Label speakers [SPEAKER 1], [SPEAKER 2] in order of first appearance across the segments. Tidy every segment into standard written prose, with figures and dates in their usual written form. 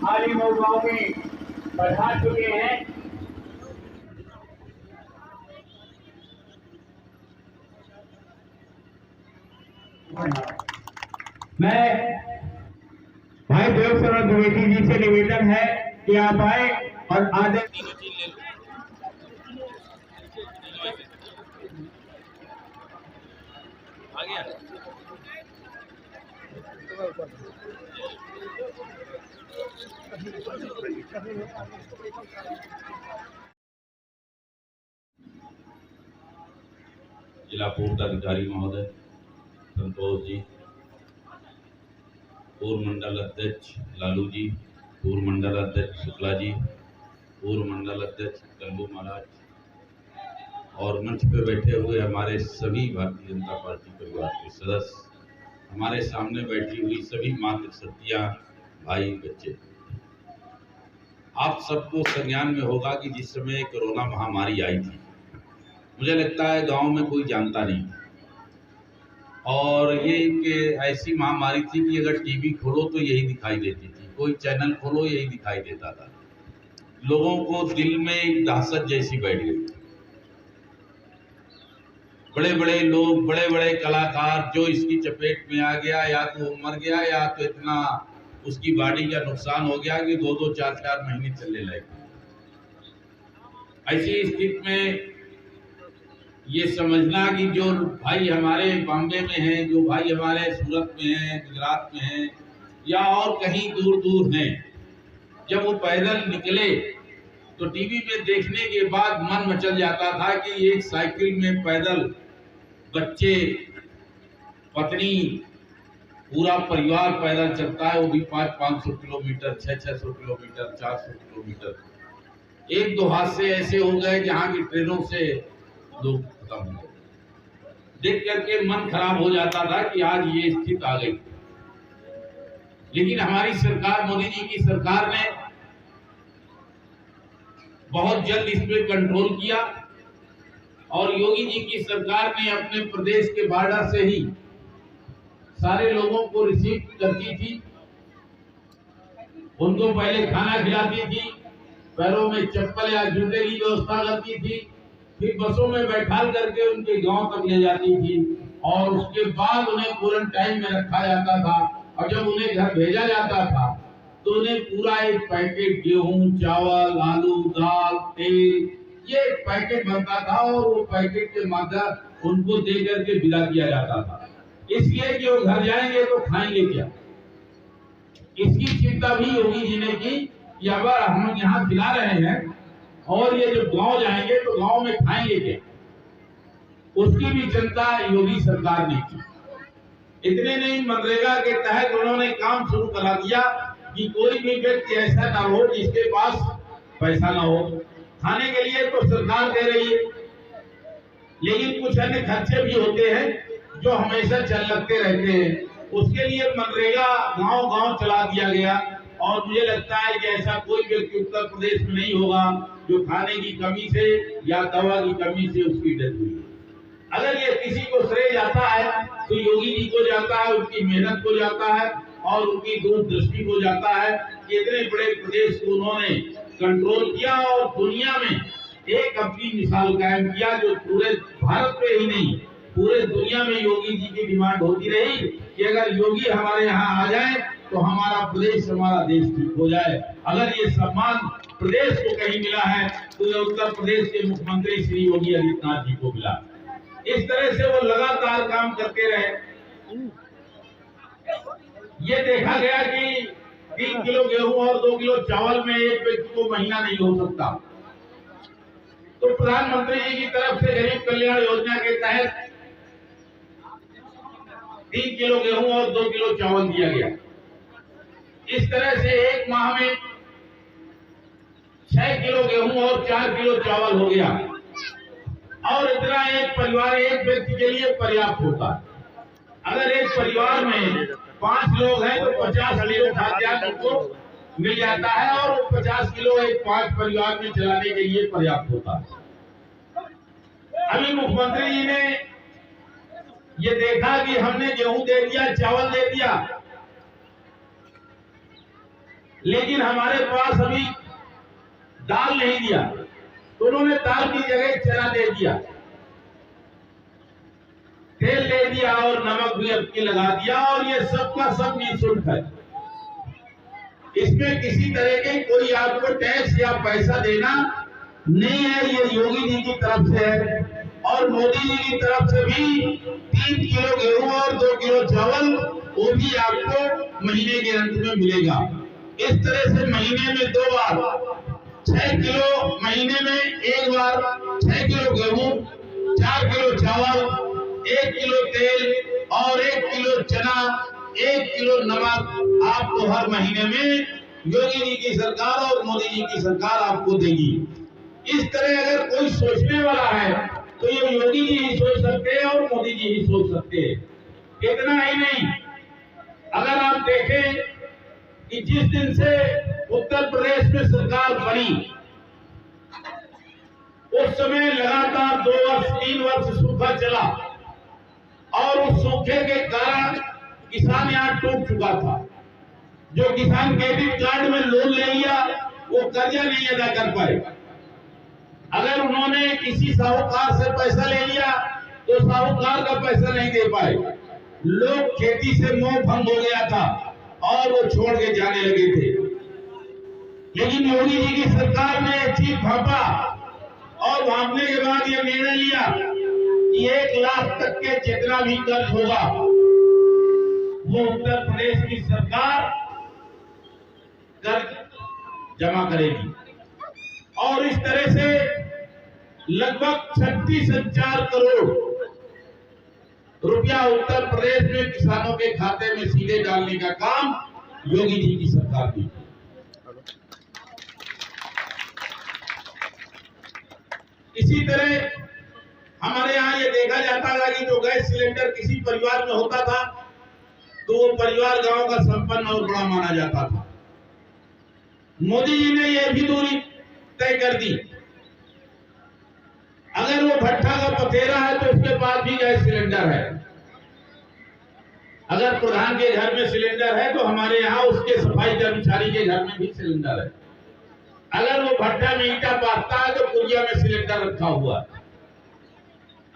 [SPEAKER 1] हाल ही में गाँव में बढ़ा चुके हैं। मैं भाई देव शरण द्विवेदी जी से निवेदन है कि आप आए और आदर
[SPEAKER 2] जिला पूर्व अधिकारी महोदय संतोष जी, पूर्व मंडल अध्यक्ष लालू जी, पूर्व मंडल अध्यक्ष शुक्ला जी, पूर्व मंडल अध्यक्ष कल्लू महाराज और मंच पे बैठे हुए हमारे सभी भारतीय जनता पार्टी परिवार के सदस्य, हमारे सामने बैठी हुई सभी मातृ शक्तियां, भाई बच्चे, आप सबको संज्ञान में होगा कि जिस समय कोरोना महामारी आई थी, मुझे लगता है गांव में कोई जानता नहीं और ये एक ऐसी महामारी थी कि अगर टीवी खोलो तो यही दिखाई देती थी, कोई चैनल खोलो यही दिखाई देता था। लोगों को दिल में एक दहशत जैसी बैठ गई। बड़े बड़े लोग, बड़े बड़े कलाकार जो इसकी चपेट में आ गया, या तो मर गया या तो इतना उसकी बॉडी का नुकसान हो गया कि 2-2, 4-4 महीने चलने लगे। ऐसी स्थिति में ये समझना कि जो भाई हमारे बॉम्बे में हैं, जो भाई हमारे सूरत में हैं, गुजरात में हैं या और कहीं दूर दूर हैं, जब वो पैदल निकले तो टीवी पे देखने के बाद मन मचल जाता था कि एक साइकिल में पैदल बच्चे, पत्नी, पूरा परिवार पैदल चलता है, वो भी 500-500 किलोमीटर, 600-600 किलोमीटर, 400 किलोमीटर। एक दो हादसे ऐसे हो गए जहाँ की ट्रेनों से लोग खत्म हो गए। देख करके मन खराब हो जाता था कि आज ये स्थिति आ गई। लेकिन हमारी सरकार, मोदी जी की सरकार ने बहुत जल्द इस पे कंट्रोल किया और योगी जी की सरकार ने अपने प्रदेश के बॉर्डर से ही सारे लोगों को रिसीव करती थी, उनको पहले खाना खिलाती थी, पैरों में चप्पल या जूते की व्यवस्था करती थी, फिर बसों में बैठाल करके उनके गांव तक ले जाती थी और उसके बाद उन्हें क्वारंटाइन में रखा जाता था। और जब उन्हें घर भेजा जाता था तो उन्हें पूरा एक पैकेट गेहूं, चावल, आलू, दाल, तेल, ये एक पैकेट बनता था और वो पैकेट के माध्यम उनको दे करके विदा किया जाता था, इसलिए कि वो घर जाएंगे तो खाएंगे क्या। इसकी चिंता भी योगी जी ने की कि अगर हम यहाँ खिला रहे हैं और ये जब गांव जाएंगे तो गांव में खाएंगे क्या, उसकी भी चिंता योगी सरकार ने की। इतने नहीं, मनरेगा के तहत उन्होंने काम शुरू करा दिया कि कोई भी व्यक्ति ऐसा ना हो जिसके पास पैसा ना हो। खाने के लिए तो सरकार दे रही है, लेकिन कुछ अन्य खर्चे भी होते हैं जो हमेशा चल लगते रहते हैं। उसके लिए मनरेगा गांव-गांव चला दिया गया और मुझे लगता है कि ऐसा कोई व्यक्ति उत्तर प्रदेश में नहीं होगा जो खाने की कमी से या दवा की कमी से उसकी डेथ हुई। अगर ये किसी को श्रेय जाता है तो योगी जी को जाता है, उनकी मेहनत को जाता है और उनकी दूरदृष्टि को जाता है कि इतने बड़े प्रदेश को उन्होंने कंट्रोल किया और दुनिया में एक अपनी मिसाल कायम किया, जो पूरे भारत में ही नहीं पूरे दुनिया में योगी जी की डिमांड होती रही कि अगर योगी हमारे यहाँ आ जाए तो हमारा प्रदेश, हमारा देश ठीक हो जाए। अगर ये सम्मान प्रदेश को कहीं मिला है तो ये उत्तर प्रदेश के मुख्यमंत्री श्री योगी आदित्यनाथ जी को मिला। इस तरह से वो लगातार काम करते रहे। ये देखा गया कि 3 किलो गेहूं और 2 किलो चावल में एक व्यक्ति को महीना नहीं हो सकता, तो प्रधानमंत्री जी की तरफ से गरीब कल्याण योजना के तहत 3 किलो गेहूं और 2 किलो चावल दिया गया। इस तरह से एक माह में 6 किलो गेहूं और 4 किलो चावल हो गया और इतना एक परिवार, एक व्यक्ति के लिए पर्याप्त होता है। अगर एक परिवार में 5 लोग हैं तो 50 किलो खाद्यान्न उनको मिल जाता है और वो 50 किलो एक 5 परिवार में चलाने के लिए पर्याप्त होता है। अभी मुख्यमंत्री जी ने ये देखा कि हमने गेहूं दे दिया, चावल दे दिया, लेकिन हमारे पास अभी दाल नहीं दिया, तो उन्होंने दाल की जगह चना दे दिया, तेल दे दिया और नमक भी अबकी लगा दिया, और ये सबका सब निःशुल्क है। इसमें किसी तरह के कोई आपको टैक्स या पैसा देना नहीं है। ये योगी जी की तरफ से है, और मोदी जी की तरफ से भी 3 किलो गेहूं और 2 किलो चावल वो भी आपको महीने के अंत में मिलेगा। इस तरह से महीने में 2 बार 6 किलो, महीने में 1 बार 6 किलो गेहूं, 4 किलो चावल, 1 किलो तेल और 1 किलो चना, 1 किलो नमक आपको हर महीने में योगी जी की सरकार और मोदी जी की सरकार आपको देगी। इस तरह अगर कोई सोचने वाला है तो ये योगी जी ही सोच सकते हैं और मोदी जी ही सोच सकते हैं। इतना ही नहीं, अगर आप देखें कि जिस दिन से उत्तर प्रदेश में सरकार बनी, उस समय लगातार 2 वर्ष 3 वर्ष सूखा चला, और उस सूखे के कारण किसान यहाँ टूट चुका था। जो किसान क्रेडिट कार्ड में लोन ले लिया, वो कर्जा नहीं अदा कर पाए। अगर उन्होंने किसी साहूकार से पैसा ले लिया तो साहूकार का पैसा नहीं दे पाए। लोग खेती से मोह भंग हो गया था और वो छोड़ के जाने लगे थे। लेकिन योगी जी की सरकार ने चीज भांपा, और भांपने के बाद ये निर्णय लिया कि 1 लाख तक के जितना भी कर्ज होगा वो उत्तर प्रदेश की सरकार कर्ज जमा करेगी। और इस तरह से लगभग 36,000 करोड़ रुपया उत्तर प्रदेश में किसानों के खाते में सीधे डालने का काम योगी जी की सरकार की। इसी तरह हमारे यहाँ ये देखा जाता था कि जो गैस सिलेंडर किसी परिवार में होता था तो वो परिवार गांव का संपन्न और बड़ा माना जाता था। मोदी जी ने यह भी दूरी तय कर दी, अगर वो भट्ठा का पथेरा है तो उसके पास भी गैस सिलेंडर है। अगर प्रधान के घर में सिलेंडर है तो हमारे यहाँ उसके सफाई कर्मचारी के घर में भी सिलेंडर है। अगर वो भट्ठा में ईंटा पाथता है तो पुलिया में सिलेंडर रखा हुआ है।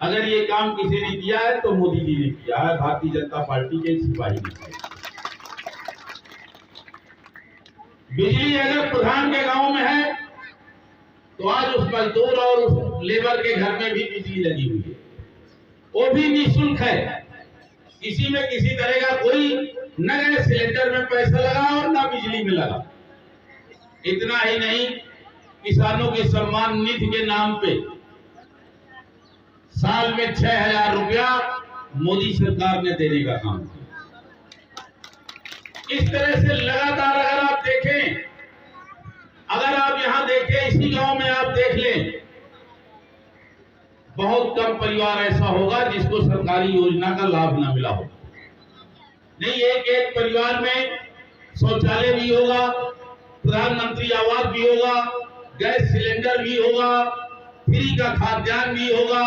[SPEAKER 2] अगर ये काम किसी ने किया है तो मोदी जी ने किया है, भारतीय जनता पार्टी के सिपाही ने। बिजली अगर प्रधान के गांव में है तो आज उस मजदूर और उस लेबर के घर में भी बिजली लगी हुई है, वो भी निःशुल्क है। किसी में किसी तरह का कोई न गैस सिलेंडर में पैसा लगा और न बिजली में लगा। इतना ही नहीं, किसानों के सम्मान निधि के नाम पे साल में 6,000 रुपया मोदी सरकार ने देने का काम किया। इस तरह से लगातार अगर आप देखें, अगर आप यहां देखें, इसी गांव में आप देख लें, बहुत कम परिवार ऐसा होगा जिसको सरकारी योजना का लाभ न मिला हो। नहीं, एक परिवार में शौचालय भी होगा, प्रधानमंत्री आवास भी होगा, गैस सिलेंडर भी होगा, फ्री का खाद्यान्न भी होगा,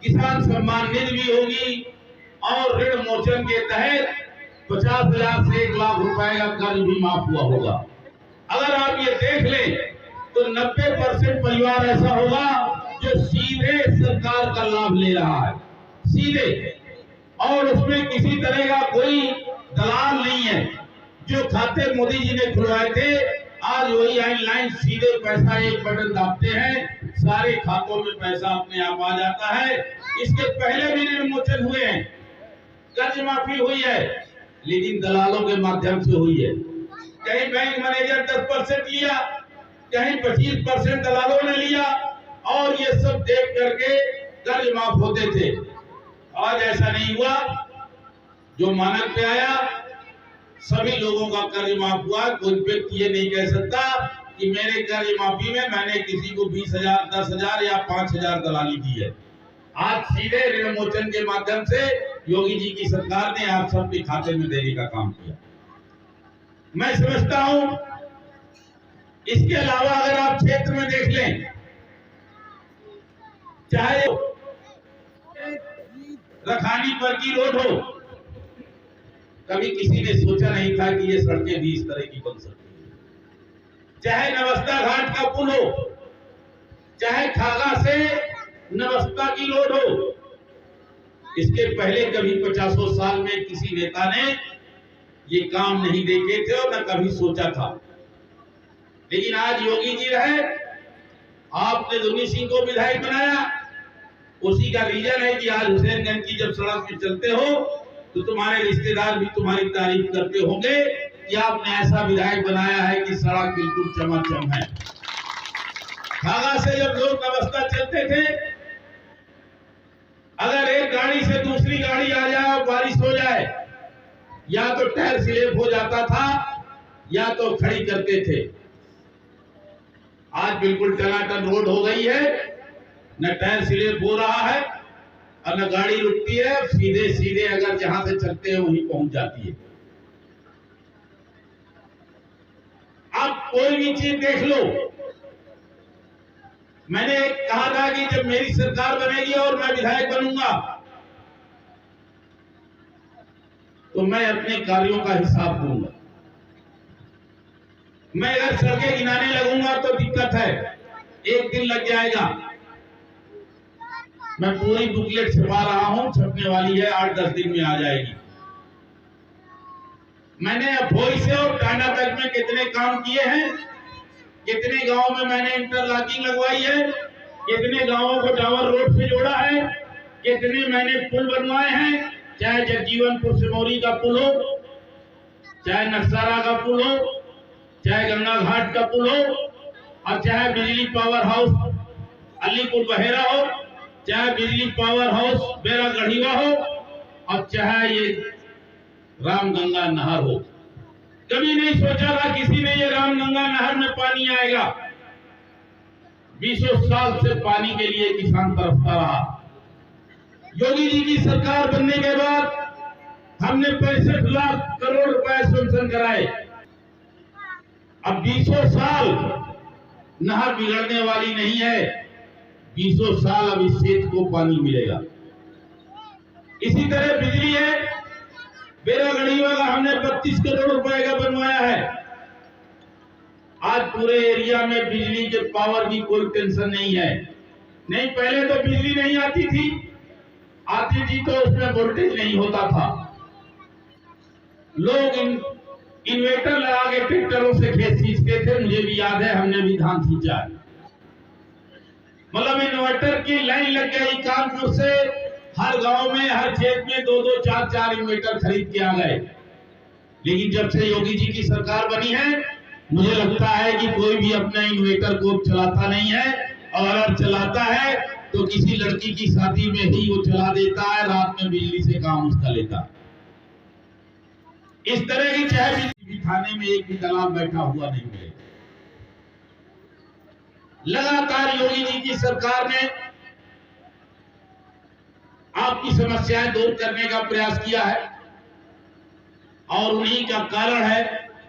[SPEAKER 2] किसान सम्मान निधि भी होगी, और ऋण मोचन के तहत 50,000 से 1 लाख रुपए का कर्ज भी माफ हुआ होगा। अगर आप ये देख लें तो 90% परिवार ऐसा होगा जो सीधे सरकार का लाभ ले रहा है, सीधे, और उसमें किसी तरह का कोई दलाल नहीं है। जो खाते मोदी जी ने खुलवाए थे, आज वही ऑनलाइन सीधे पैसा एक बटन दाबते हैं, सारे खातों में पैसा अपने आप आ जाता है। इसके पहले भी ऋण मोचन हुए हैं, कर्ज माफी हुई है, लेकिन दलालों के माध्यम से हुई है। कहीं बैंक मैनेजर 10% लिया, कहीं 25% दलालों ने लिया, और ये सब देख करके कर्ज माफ होते थे। आज ऐसा नहीं हुआ, जो मानक पे आया सभी लोगों का कर्ज माफ हुआ। कोई व्यक्ति ये नहीं कह सकता कि मेरे कर्ज माफी में मैंने किसी को 20,000, 10,000 या 5,000 दलाली दी है। आज सीधे ऋण मोचन के माध्यम से योगी जी की सरकार ने आप सबके खाते में देने का काम किया। मैं समझता हूं, इसके अलावा अगर आप क्षेत्र में देख लें, चाहे रखानी पर की रोड हो, कभी किसी ने सोचा नहीं था कि ये सड़कें भी इस तरह की बन सकती है। चाहे नवस्ता घाट का पुल हो, चाहे खागा से नवस्ता की रोड हो, इसके पहले कभी 50 साल में किसी नेता ने ये काम नहीं देखे थे और न कभी सोचा था। लेकिन आज योगी जी रहे, आपने दुनी सिंह को विधायक बनाया। उसी का रीजन है कि आज हुसैनगंज की जब सड़क में चलते हो तो तुम्हारे रिश्तेदार भी तुम्हारी तारीफ करते होंगे कि आपने ऐसा विधायक बनाया है कि सड़क बिल्कुल चमाचम है। खागा से जब लोग नवस्ता चलते थे, अगर एक गाड़ी से दूसरी गाड़ी आ जाए और बारिश हो जाए, या तो टायर स्लिप हो जाता था या तो खड़ी करते थे। आज बिल्कुल टनाटन रोड हो गई है, न टायर स्लिप हो रहा है और न गाड़ी रुकती है, सीधे सीधे अगर जहां से चलते हैं वहीं पहुंच जाती है। आप कोई भी चीज देख लो, मैंने कहा था कि जब मेरी सरकार बनेगी और मैं विधायक बनूंगा तो मैं अपने कार्यों का हिसाब दूंगा। मैं अगर सड़कें गिनाने लगूंगा तो दिक्कत है, एक दिन लग जाएगा। मैं पूरी बुकलेट छपा रहा हूं, छपने वाली है, 8-10 दिन में आ जाएगी। मैंने अभोई से और टांडा तक में कितने काम किए हैं, कितने गांवों में मैंने इंटरलॉकिंग लगवाई है, कितने गांवों को टावर रोड से जोड़ा है, कितने मैंने पुल बनवाए हैं, चाहे जगजीवनपुर सिमौरी का पुल हो, चाहे नक्सारा का पुल हो, चाहे गंगा घाट का पुल हो, और चाहे बिजली पावर हाउस अलीपुर बहेरा हो, चाहे बिजली पावर हाउस बेरा गढ़ीवा हो, और चाहे ये रामगंगा नहर हो। कभी नहीं सोचा था किसी ने ये रामगंगा नहर में पानी आएगा। 20 साल से पानी के लिए किसान तरसता रहा। योगी जी की सरकार बनने के बाद हमने 65 लाख करोड़ रुपए सैंक्शन कराए। अब 20 साल नहर बिगड़ने वाली नहीं है, 20 साल अब इस क्षेत्र को पानी मिलेगा। इसी तरह बिजली है, बेरा गढ़ीवा का हमने 32 करोड़ रुपए का बनवाया है। आज पूरे एरिया में बिजली के पावर की कोई टेंशन नहीं है। नहीं, पहले तो बिजली नहीं आती थी तो उसमें वोल्टेज नहीं होता था। लोग इन्वर्टर लगा के ट्रैक्टरों से खेत सींचते थे, मुझे भी याद है, हमने भी धान सींचा है। मतलब इन्वर्टर की लाइन लग गई कानपुर से, हर गांव में, हर खेत में 2-2, 4-4 इन्वर्टर खरीद के आ गए। लेकिन जब से योगी जी की सरकार बनी है, मुझे लगता है कि कोई भी अपना इन्वर्टर को चलाता नहीं है, और अगर चलाता है तो किसी लड़की की शादी में ही वो चला देता है, रात में बिजली से काम उसका लेता है। इस तरह की चाहे बिजली थाने में एक भी दलाल बैठा हुआ नहीं मिलेगा। लगातार योगी जी की सरकार ने आपकी समस्याएं दूर करने का प्रयास किया है, और उन्हीं का कारण है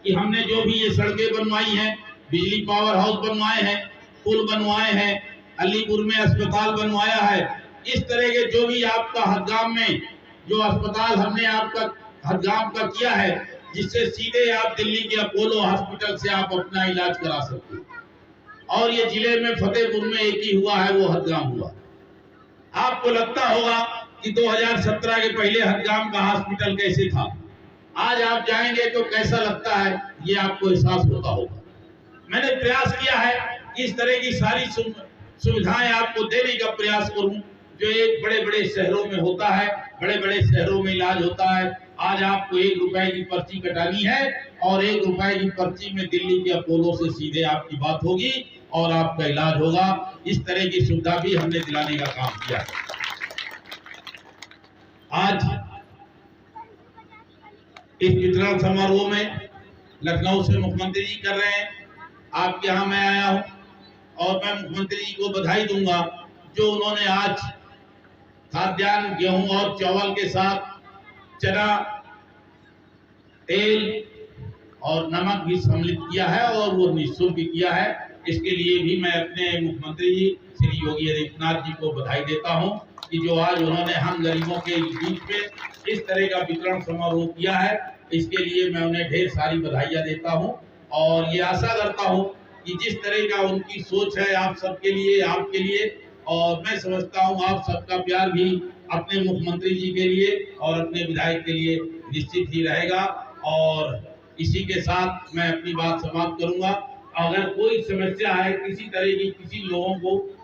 [SPEAKER 2] कि हमने जो भी ये सड़कें बनवाई हैं, बिजली पावर हाउस बनवाए हैं, पुल बनवाए हैं, अलीपुर में अस्पताल बनवाया है। इस तरह के जो भी आपका हदगाम में जो अस्पताल हमने आपका हदगाम का किया है, जिससे सीधे आप दिल्ली के अपोलो हॉस्पिटल से आप अपना इलाज करा सकते हैं। और ये जिले में फतेहपुर में एक ही हुआ है, वो हदगाम हुआ। आपको लगता होगा कि 2017 के पहले हदगाम का हॉस्पिटल कैसे था, आज आप जाएंगे तो कैसा लगता है, ये आपको एहसास होता होगा। मैंने प्रयास किया है कि इस तरह की सारी सुविधाएं आपको देने का प्रयास करूं, जो एक बड़े बड़े शहरों में होता है, बड़े बड़े शहरों में इलाज होता है। आज आपको 1 रुपए की पर्ची कटानी है, और 1 रुपए की पर्ची में दिल्ली के अपोलो से सीधे आपकी बात होगी और आपका इलाज होगा। इस तरह की सुविधा भी हमने दिलाने का काम किया। आज इस वितरण समारोह में लखनऊ से मुख्यमंत्री जी कर रहे हैं, आपके यहाँ मैं आया हूँ, और मैं मुख्यमंत्री जी को बधाई दूंगा जो उन्होंने आज खाद्यान्न, गेहूं और चावल के साथ चना, तेल और नमक भी सम्मिलित किया है, और वो निःशुल्क किया है। इसके लिए भी मैं अपने मुख्यमंत्री जी श्री योगी आदित्यनाथ जी को बधाई देता हूं। कि जो आज उन्होंने हम गरीबों के बीच में इस तरह का वितरण समारोह किया है, इसके लिए मैं उन्हें ढेर सारी बधाइयाँ देता हूँ और ये आशा करता हूँ कि जिस तरह का उनकी सोच है आप सबके लिए, आपके लिए, और मैं समझता हूँ आप सबका प्यार भी अपने मुख्यमंत्री जी के लिए और अपने विधायक के लिए निश्चित ही रहेगा। और इसी के साथ मैं अपनी बात समाप्त करूंगा। अगर कोई समस्या है किसी तरह की, किसी लोगों को